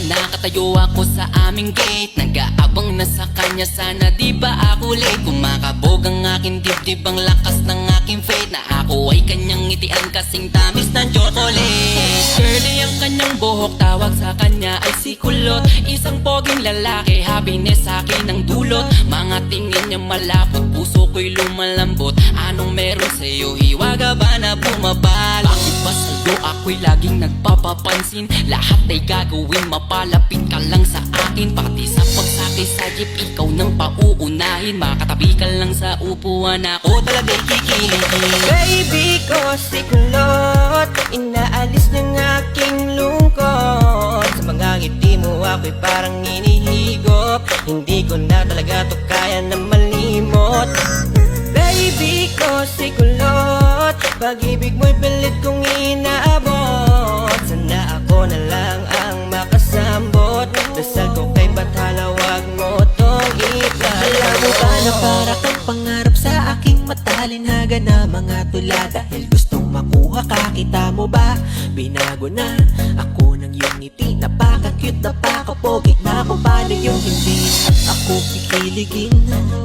Nakatayo ako sa aming gate, nag-aabang na sa kanya, sana di ba ako late. Kumakabog ang aking dibdib, ang lakas ng aking faith, na ako ay kanyang ngitian kasing tamis ng chocolate. Curly ang kanyang buhok, tawag sa kanya ay si Kulot. Isang poging lalaki, happiness sa akin ang dulot. Mga tingin niya malapot, puso ko'y lumalambot. Anong meron sa'yo, hiwaga ba na bumabalo? Bakit ba sa'yo ako'y laging nagpapapansin? Lahat ay gagawin, mapalapit ka lang sa akin. Pati sa pagsakay sa jeep, ikaw nang pauunahin. Makatabi ka lang sa upuan, ako talaga'y kikiligin. Baby ko si Kulot, inaalis ng aking lungkot. Sa mga ngiti mo ako'y parang inihigop. Hindi ko na talaga to kaya na malimot. Baby ko si Kulot, pag-ibig mo'y pilit kong inaabot. Sana ako na lang ang makasambot. Dasal ko kay Bathala, wag mo tong ipalamot. Alam mo ba na para kang pangarap sa aking matalinhaga na mga tula? Dahil gustong makuha ka, kita mo ba? Binago na ako ng iyong ngiti. Napaka-cute, napaka-pogi, na kung paano yung hindi ako kikiligin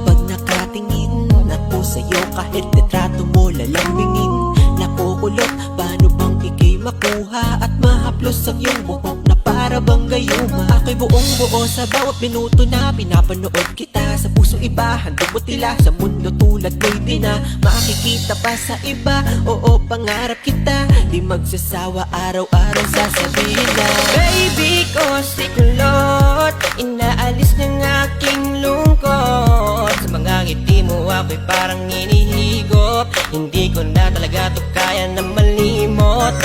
pag nakatingin ako sa'yo. Kahit litrato mo lalambingin, nakukulot. Paano bang ikay makuha at mahaplos ang iyong buhok na para bang gayuma? Ako'y buong buo sa bawat minuto na pinapanood kita. Sa puso iba, handog mo tila. Sa mundo tulad mo'y di na makikita pa sa iba. Oo, pangarap kita, di magsasawa, araw-araw sasabihin na Baby ko si Kulot, inaalis ng aking lungkot. Sa mga ngiti mo ako'y parang inihigop. Hindi ko na talaga to kaya na malimot.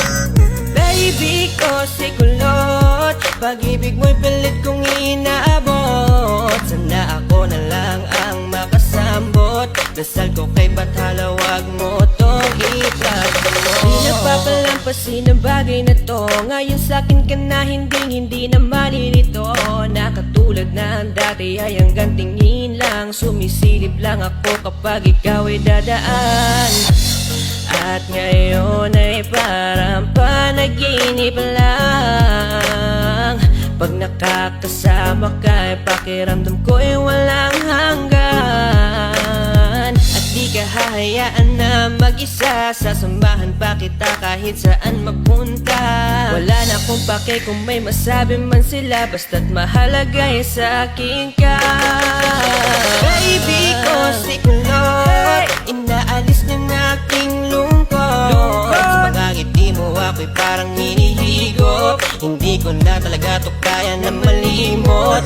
Baby ko si Kulot, pag-ibig mo'y pilit kong inaabot. Sana ako na lang ang makasambot. Dasal ko kay Bathala, wag mo tong ipalamot. Di napapalampasin ang bagay na to. Ngayon sa'kin ka na hindi na malilito. Na katulad ng dati ay hanggang tingin lang. Sumisilip lang ako kapag ikaw ay dadaan. At ngayon ay parang panaginip lang. Pag nakakasama ka, pakiramdam ko ay walang hanggan. At di ka hahayaan na mag-isa, sasamahan pa kita kahit saan magpunta. Wala na akong pake kung may masabi man sila, basta't mahalaga ay sa akin ka. Baby ko si Kulot, inaalis ng aking lungkot. Sa mga ngiti mo ako'y parang hinihigop. Hindi ko na talaga to kaya na malimot.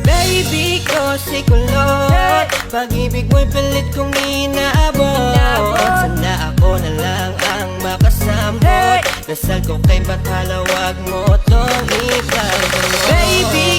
Baby ko si Kulot, pag-ibig mo'y pilit kong inaabot. Sana ako na lang ang makasambot. Dasal ko kay Bathala, wag mo tong ipalamot. Baby